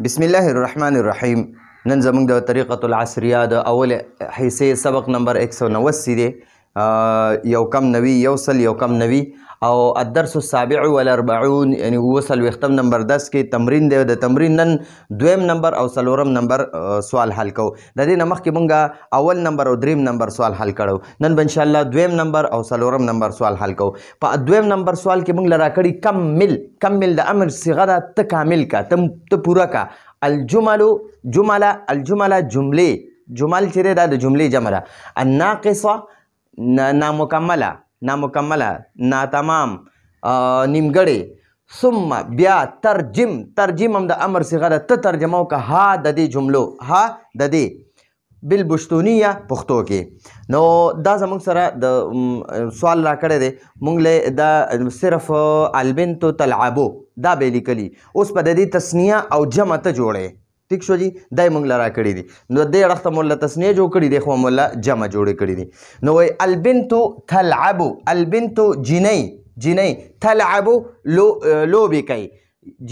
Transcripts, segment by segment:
بسم الله الرحمن الرحیم. نن زموږ د طریقة العصریه د اول حصې سبق نمبر 189 دی. یو کم نوی یو سل یو کم نوی او الدرس السابع والاربعون یعنی وصل نمبر 10 کې تمرین دی. د تمرین نن دویم نمبر او څلورم نمبر سوال حل کو. د دې نه مخکې مونږ اول نمبر او دریم نمبر سوال حل کړو. نن به ان شاء الله دویم نمبر او څلورم نمبر سوال حل کو. په دویم نمبر سوال کې مونږ لرا کړي کمل د امر صيغه ده ته کامل کا ته پورا کا. الجمله جمله جمل چې دا د جملې جمع ده. الناقصه نامکمله ناتمام نیمګړی. ثم بیا ترجم هم د امر صيغه ده ته ترجمه وکړه ها د دې جملو ها د دې بالبشتونیه پښتو کې. نو دا زموږ سره د سوال را کړی دی. موږ له دا صرف البنت تلعبو دا به لیکلي. اوس په د دې تسنیه او جمع ته جوړی. ٹھیک شو جی دای مونږ لرا کړی دي. نو دې اړخته مولا تسنیه جوړ کړی دی خو مولا جمع جوړ کړی دي. نو وای البنت تلعب البنت جنۍ تلعب لوبې کوي.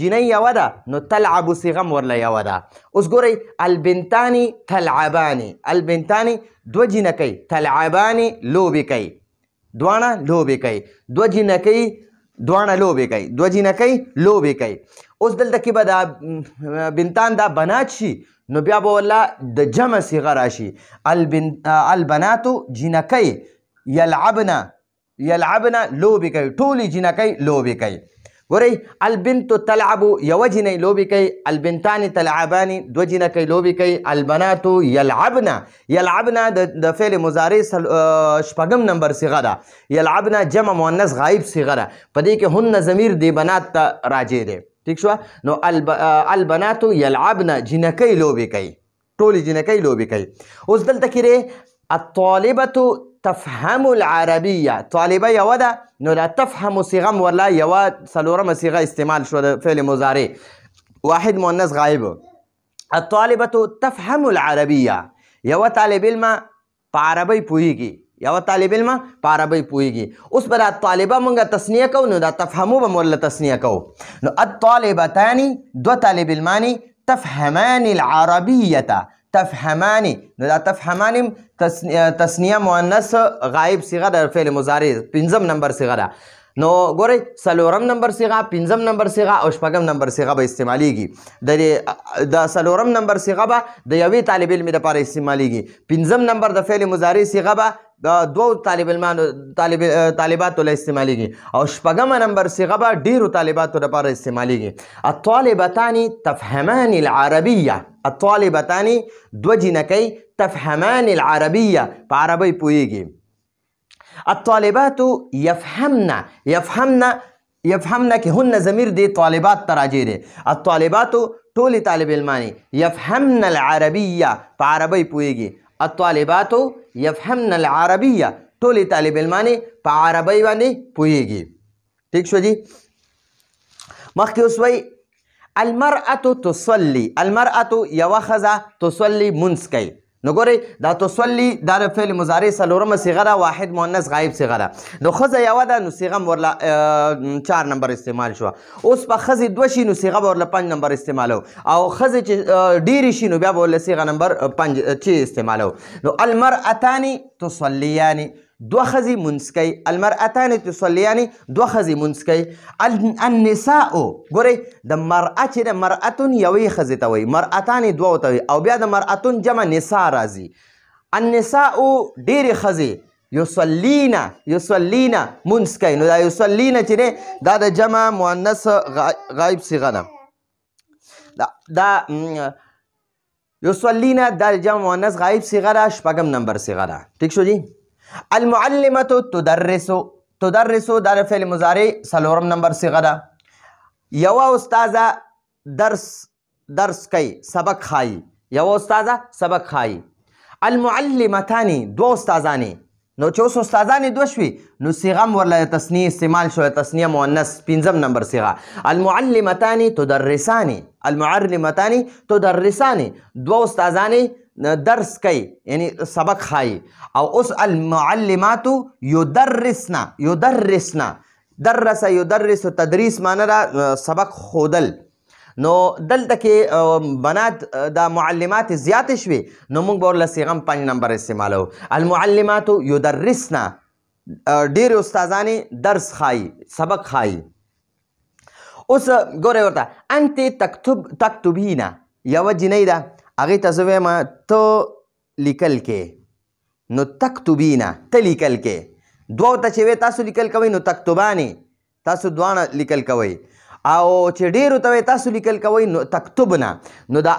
جنۍ یو ده نو تلعب صيغه ورله یو ده. اوس ګورئ البنتان تلعبان دو جنکۍ تلعبان لوبې کوي. دواړه لوبې کوي. دو جنکۍ لوبې کوي. اوس دلته کې به دا بنتان دا بنات شي نو بیا به والله د جمع صيغه راشي. البنات جنکۍ یلعبن لوبې کوي. ټولې جنکۍ لوبې کوي. ګورئ البنت تلعب یو جنۍ لوبې کوي. البنتان تلعبان دو جنکۍ لوبې کوي. البنات یلعبن د فعل مضارع شپږم نمبر صيغه ده. یلعبن جمع مؤنث غائب صيغه ده. په دې کې هن ضمیر دی بنات ته راجع دی. ٹھیک شو. نو البنات یلعبن جنکۍ لوبې کوي. ټولې جنکۍ لوبې کوي. اوس دلته کې الطالبه تفهم العربیه. طالبه یو ده نو دا تفهم صيغه ورلا یو څلورمه صيغه استعمال شو د فعل مضارع واحد مؤنث غائب. الطالبه تفهم العربیه. یو طالب علم په عربی پوهیږي. اوس به دا طالبه مونږه تسنیه کو نو دا تفهمو به مولا تسنیه کو. نو الطالبتان دو طالب علمانی تفهمان العربیه. نو دا تفهمان تسنیه مؤنث غائب صيغه د فعل مضارع پنځم نمبر صيغه ده. نو ګورئ څلورم نمبر صيغه پنځم نمبر صيغه او شپږم نمبر صيغه به استعمالیږي. د څلورم نمبر صيغه به د یوې طالب علم لپاره استعمالیږي. پنځم نمبر د فعل مضارع صيغه به د دوو طالباتو له استعمالیږي او شپږم نمبر صيغه به ډیرو طالباتو لپاره استعمالیږي. الطالبتان تفهمان العربیه. الطالبتان دو جنکۍ تفهمان العربیه په عربی پوهیږي. الطالبات يفهمن کې هن ضمیر دی طالبات تراجع دی. الطالبات ټولې طالب علمانی يفهمن العربیه په عربی پوهیږي. الطالبات يفهمن العربیه ټولې طالب علمانی په عربی باندې پوهیږي. ٹھیک شو جی. مخکې اوس وی المرأة تصلي. المرأة یوه ښځه تصلي منځ کوي. نو ګورئ دا تصلي دا د فعل مضارع څلورمه صيغه ده واحد مؤنث غائب صيغه ده. نو ښځه یوه ده نو صيغه ورله 4 نمبر استعمال شوه. اوس په ښځې دوه شي نو صيغه به ورله 5 نمبر استعمالو او ښځې چې ډېرې شي نو بیا به ورله صيغه نمبر 5 استعمالو. نو المرأتان تصليان دو ښځې منځ کوي. المرأتان تصليان دو ښځې منځ کوي. النساء ګورئ د مرأه چې د مرأتون یوې ښځې ته وایي. مرأتان دوو ته وایي او بیا د مرأتون جمع نساء راځي. النساء ډېرې ښځې یصلین منځ کوي. نو دا یصلین چې دی دا د جمع مؤنث غائب صيغه ده. دا یصلین دا د جمع مؤنث غائب صيغه ده شپږم نمبر صيغه ده. ٹھیک شو جی. المعلمة تدرس دا د فعل مضارع څلورم نمبر صيغه ده. یوه استاذه درس کوي سبق خایي. یوه استاذه سبق خایي. المعلمتان دو استاذانې. نو چې اوس استاذانې دوه شوي نو صيغه ورله تسنیه استعمال شوه. تسنیه مؤنث پنځم نمبر صيغه. المعلمتان تدرسان دو استاذانې درس کوي یعنی سبق خایي. او اوس المعلمات یدرسن درس یدرس تدریس معنی دا سبق خودل. نو دلته کې بنات دا معلمات زیات شوي نو موږ به ورله صیغه 5 نمبر استعمالو. المعلمات یدرسنا ډېرې استادانې درس ښایي سبق ښایي. اوس ګورئ ورته انتې تکتبینا یوه جینۍ ده هغې ته زه وایم ته لیکل کې نو تکتبینا ته لیکل کې دوو ته چې وی تاسو لیکل کوئ نو تکتبانې تاسو دواړه لیکل کوئ او چې ډېرو ته وی تاسو لیکل کوئ نو تکتبنا نو دا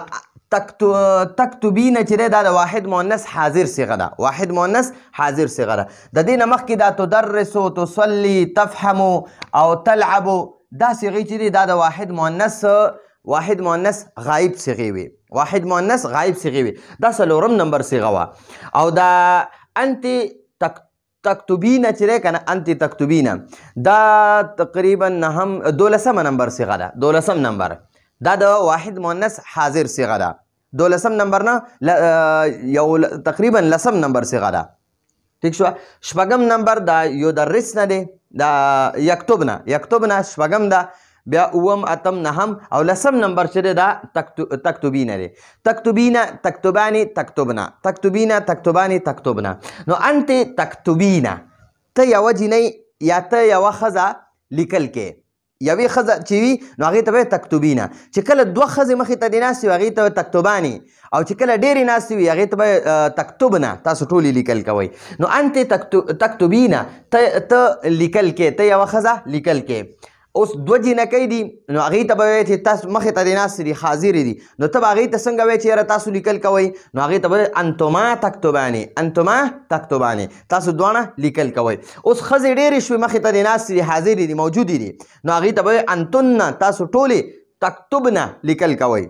تکتبینا چې دی دا د واحد مؤنث حاضر صیغه ده واحد مؤنث حاضر صیغه ده. د دې نه مخکې دا تدرسو تصلي تفهمو او تلعبو دا صیغې چې دي دا د واحد مؤنث غایب صیغې وي واحد مؤنث غایب صیغې وي دا 4 نمبر صیغه وه. او دا انت تکتبینا چې دی که نه انت تکتبینا دا تقریبا 12 نمبر صیغه ده 12 نمبر دا د واحد مؤنث حاضر صیغه ده 12 نمبر نه یو تقریبا 10 نمبر صیغه ده. ٹھیک شو. شپږم نمبر دا یدرسنا دی دا یکتبنا شپږم ده بیا اوم اتم نهم او 10 نمبر چې دی دا تکتبینا دی تکتبینا تکتبانی تکتبنا تکتبینا تکتبانی تکتبنا. نو انت تکتبینا ته یوه جینۍ یا ته یوه ښځه لیکل کې یوې ښځه چې وي نو هغې ته به تکتبینا چې کله 2 ښځې مخې ته دې ناستې وي هغې ته به تکتبانې او چې کله ډېرې ناستې وي هغې ته به تکتبنا تاسو ټولې لیکل کوئ. نو انت تکتبینا ته لیکل کې ته یوه ښځه لیکل کې. اوس 2 جینکۍ دي نو هغې ته به وایي چې تاسو مخې ته دې ناستې دي حاضرې دي نو ته به هغې ته څنګه وایي چې یاره تاسو لیکل کوئ نو هغې ته به انتما تکتبانې تاسو دواړه لیکل کوئ. اوس ښځې ډېرې شوې مخې ته دې ناستې دي حاضرې دي موجودې دي نو هغې ته به وایي انتن تاسو ټولې تکتبنه لیکل کوئ.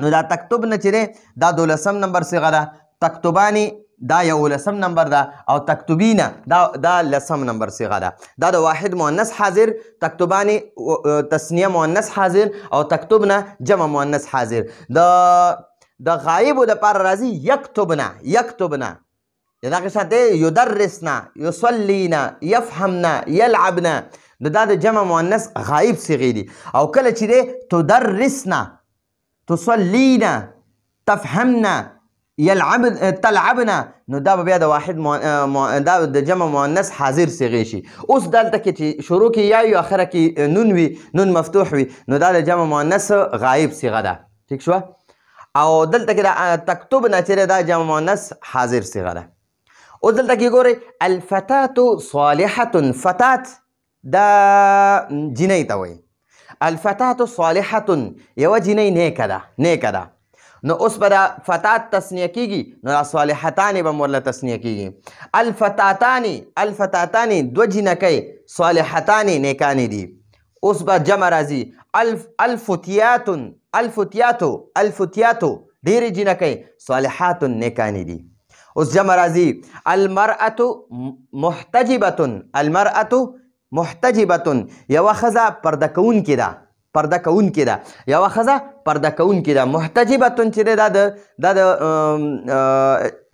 نو دا تکتبنه چې دی دا 12 نمبر صیغه ده تکتبانې دا 11 نمبر ده او تکتبینا دا 10 نمبر صیغه ده. دا د واحد مؤنث حاضر تکتبانې تسنیه مؤنث حاضر او تکتبنا جمع مؤنث حاضر. د غایبو دپاره راځي یکتبنا دغه شان دی یدرسنا یصلینا یفهمنا یلعبنا دا د جمع مؤنث غایب صیغې دي. او کله چې دی تدرسنا تصلینا تفهمنا تلعبنا نو دا به بیا د واحد دا د جمع مؤنث حاضر صیغې شي. اوس دلته کې چې شروع کې یا وي اخره کې نون وي نون مفتوح وي نو دا د جمع مؤنث غایب صیغه ده. ٹھیک شوه. او دلته کې دا تکتبنا چې دا جمع مؤنث حاضر صیغه ده. اوس دلته کې ګورئ الفتاة صالحة فتات دا جینۍ ته وایي الفتاة صالحة یوه جینۍ نیکه ده نو اوس به دا فتات تسنیه کیږي نو دا صالحتانې به م ورله تسنیه کیږي. الفتاتانې 2 جینکۍ صالحتانې نیکانې دي. اوس به جمع راځي الفتیاتو ډېرې جینکۍ صالحات نیکانې دي. اوس جمع راځي المرأة محتجبة یوه ښځه پرده کوونکې ده یوه ښځه پرده کوونکې ده. محتجبة چې دی دا د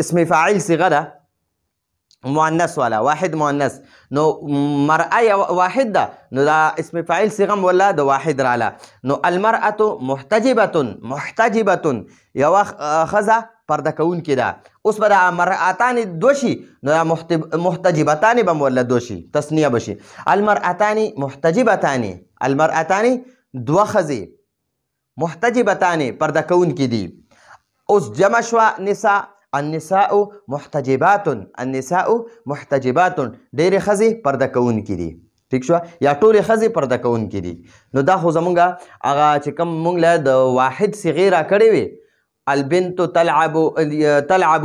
اسم فاعل صیغه ده مؤنث والا واحد مؤنث نو مرأه واحد ده نو دا اسم فاعل صيغه ولا د واحد رااله نو المرأة محتجبة یو خزه پرده کون کې ده. اوس به د مرأتان دوشي نو محتجبتان به ولا دوشي تسنیه بشي. المرأتان محتجبتان المرأتان دو خزه محتجبتان پرده کون کې دي. اوس جمع شوا نساء النساء محتجبات ډېرې ښځې پرده کوونکې دي. ٹھیک شو یا ټولې ښځې پرده کوونکې دي. نو دا خو زمونږ هغه چې کوم مونږ له د واحد صیغې راکړې وې البنت تلعب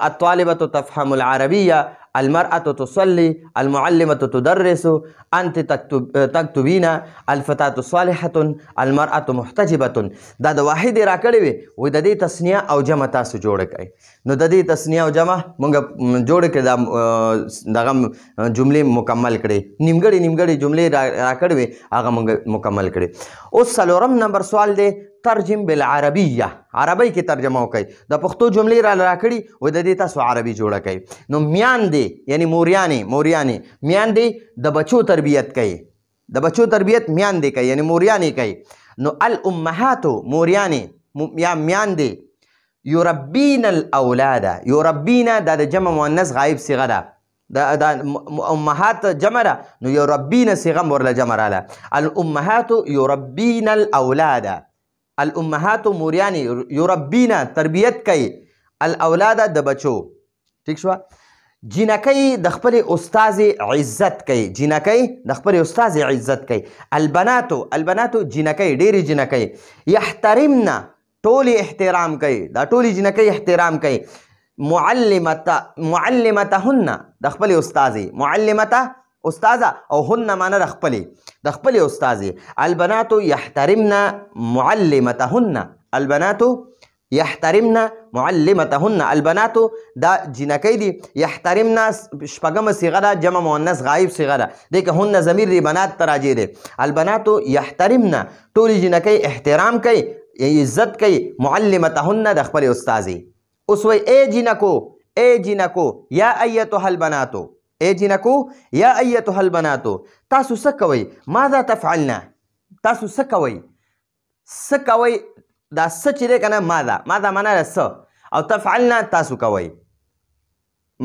الطالبة تفهم العربية المرأة تصلي المعلمة تدرس أنت تكتبين الفتاة صالحة المرأة محتجبة. دا د واحد راکړې وي و د دې تسنیه او جمع تاسو جوړ کړئ. نو د دې تسنیه او جمع مونږ جوړ کړئ دا دغه جملې مکمل کړئ. نیمګړې جملې راکړې وي هغه مونږ مکمل کړئ. اوس څلورم نمبر سوال دی ترجم بالعربیه عربی کې ترجمه وکړئ. د پښتو جملې راکړي و د دې تاسو عربي جوړه کړئ. نو میاندې یعنی موریانې میاندې د بچو تربیت کوي. د بچو تربیت میاندې کوي یعنی موریانې کوي. نو الامهاتو موریانې یا میاندې یربین الاولاد یربین دا د جمع مؤنث غایب صیغه ده دا امهات جمع ده نو یربین صیغه ورله جمع راله الامهات یربین الاولاد الامهات موریانې یربین تربیت کوي الاولاد د بچو ٹھیک شوه جنکی د خپل استاد عزت کوي جنکی د خپل استاد عزت کوي البناتو جنکی ډېرې جنکی یحترمنا ټولې احترام کوي دا ټولې جنکۍ احترام کوي معلمتهن د خپلې استاذې معلمته استاذه او هن معنی د خپلې استاذې البناتو یحترمن معلمتهن البناتو یحترمن معلمتهن البناتو دا جنکۍ دي یحترمن شپږمه صیغه ده جمع مؤنث غایب صیغه ده دی که هن ضمیر دی بنات ته راجع دی البناتو یحترمن ټولې جنکۍ احترام کوي عزت کوي معلمتهن د خپل استاذي اوس وای اے جنکو یا ایتها البناتو اے جنکو یا ایتها البناتو تاسو څه کوئ ماذا تفعلنا تاسو څه کوئ دا څه چې دی که نه ماذا معنا ده څه او تفعلنا تاسو کوئ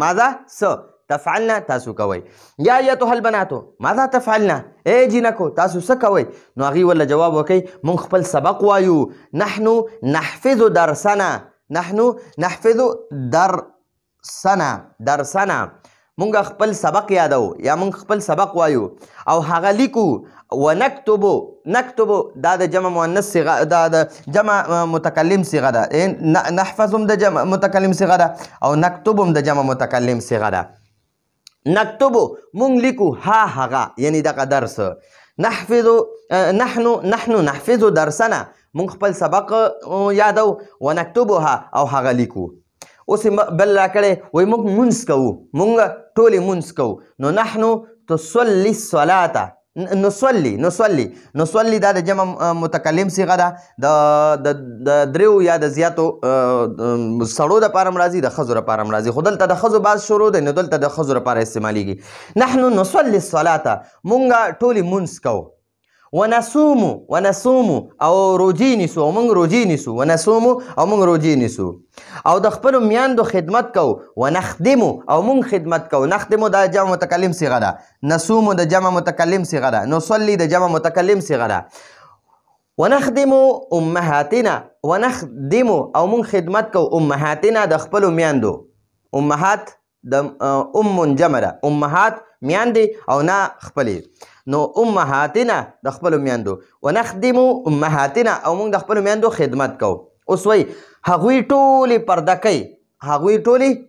ماذا څه تفعلنا تاسو کوئ یا ایتها البناتو ماذا تفعلنا اے جنکو تاسو څه کوئ نو هغې ورله جواب وکئ مونږ خپل سبق وایو نحنو نحفظ درسنا مونږ خپل سبق یادو یا مونږ خپل سبق وایو او هغه لیکو نکتبو دا د جمع مؤنث صیغه دا د جمع متکلم صیغه ده نحفظ هم د جمع متکلم صیغه ده او نکتب هم د جمع متکلم صیغه ده نکتبو مونږ لیکو هغه یعنی دغه درس نحنو نحفظ درسنا مونږ خپل سبق یادو ونکتبوها او هغه لیکو اوس بل راکړی وایي مونږ مونځ کوو مونږ ټولې مونځ کوو نو نحنو تصلي الصلاة نصلي دا د جمع متکلم صیغه ده د دریو یا د زیاتو سړو دپاره هم راځي د ښځو دپاره هم راځي خو دلته د ښځو بعض شروع دی نو دلته د ښځو دپاره استعمالیږي نحنو نصلي الصلاة مونږ ټولې مونځ کوو ونصوم او روجې نیسو او مونږ روجې نیسو ونصوم او مونږ روجې نیسو او د خپلو میاندو خدمت کوو ونخدمو او مونږ خدمت کوو نخدمو دا جمع متکلم صیغه ده نصوم د جمع متکلم صیغه ده نصلي د جمع متکلم صیغه ده ونخدمو امهاتنا ونخدمو او مونږ خدمت کوو امهاتنا د خپلو میاندو امهات د جمع ده امهات میاندې او نه خپلې نو امهاتنا د خپلو میاندو ونخدمو امهاتنا او موږ د خپلو میاندو خدمت کوو اوس وایي هغوی ټولې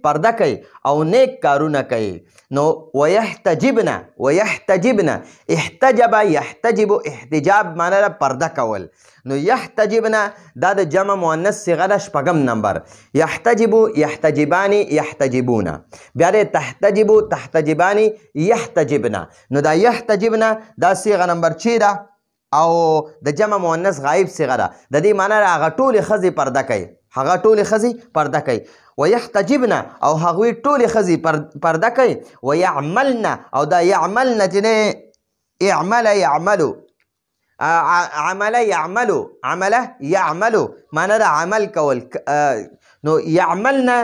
پرده کوي او نیک کارونه کوي نو ویحتجبنا احتجب یحتجب احتجاب معنی ده پرده کول نو یحتجبنا دا د جمع مؤنث صیغه ده شپږم نمبر یحتجبو یحتجبانی یحتجبونا بیا د تحتجبو تحتجبانی یحتجبنا نو دا یحتجبنا دا صیغه نمبر 6 ده او د جمع مؤنث غایب صیغه ده د دې معنی هغه ټولې ښځې پرده کوي ويحتجبنا او هغوی ټولې ښځې پرده کوي ويعملنا او دا یعملنا چې نه عمله یعملو معنی ده عمل کول نو یعملنا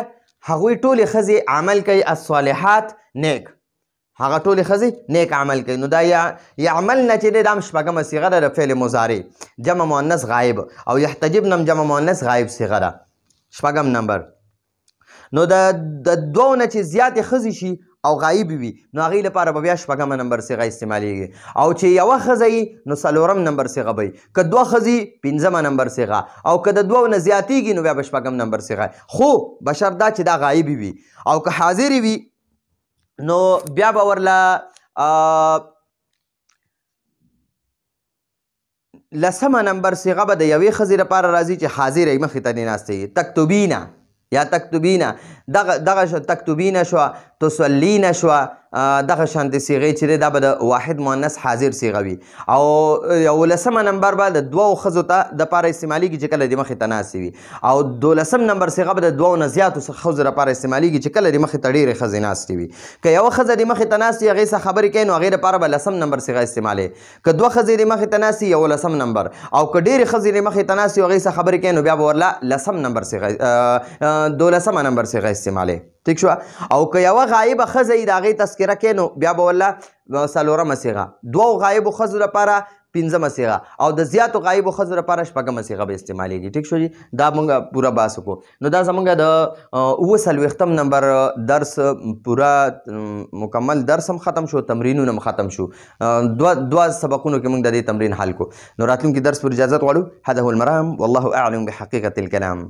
هغوی ټولې ښځې عمل کوي الصالحات نیک هغه ټولې ښځې نیک عمل کوي نو دا یعملنا چې دی دا هم شپږمه صیغه ده د فعل مضارع جمع مؤنث غایب او یحتجبنا هم جمع مؤنث غایب صیغه ده شپږم نمبر نو د دوو نه چې زیاتې ښځې شي او غایب وي نو هغې لپاره به بیا شپږمه نمبر صیغه استعمالیږي او چې یوه ښځه وي نو څلورم نمبر صیغه به وي که دوه ښځې پنځمه نمبر صیغه او که د دوو نه زیاتېږي نو بیا به شپږم نمبر صیغه خو بشرط دا چې دا غایبې وي او که حاضرې وي نو بیا به ورله لسمه نمبر صیغه به د یوې ښځې لپاره راځي چې حاضرې مخې ته دې ناستې تکتبینا یا تکتبینا دغه تکتبینا شوه تصلینا شوه دغه شانتې صیغې چې دی دا به د واحد مؤنث حاضر صیغه وي او 11 نمبر به د دوو ښځو ته دپاره استعمالیږي چې کله د مخې ته ناستې وي او 12 نمبر صیغه به د دوو نه زیاتو ښځو لپاره استعمالیږي چې کله د مخې ته ډېرې ښځې ناستې وي که یوه ښځه د مخې ته ناستې هغې څخه خبرې کوي نو هغې دپاره به 10 نمبر صیغه استعمالوي که دوه ښځې د مخې ته ناستې 11 نمبر او که ډېرې ښځې د مخې ته ناستې هغې څخه خبرې کوي نو بیا به ورله 10 نمبر صیغه 12 نمبر صیغه استعمالوي ٹھیک شو او که یوه غایبه ښځه یي د هغې تذکره کوي نو بیا به ورله 4مه صیغه دوو غایبو ښځو لپاره 5مه صیغه او د زیاتو غایبو ښځو لپاره 6مه صیغه به استعمالیږي ټیک شو جي دا موږ پوره بحث وکړو نو دا زموږ د 39 نمبر درس پوره مکمل درس هم ختم شو تمرینونه هم ختم شو دوه سبقونو کې موږ د دې تمرین حل کو نو راتلونکي درس پر اجازت غواړو هذا هو المرام والله اعلم بحقیقة الكلام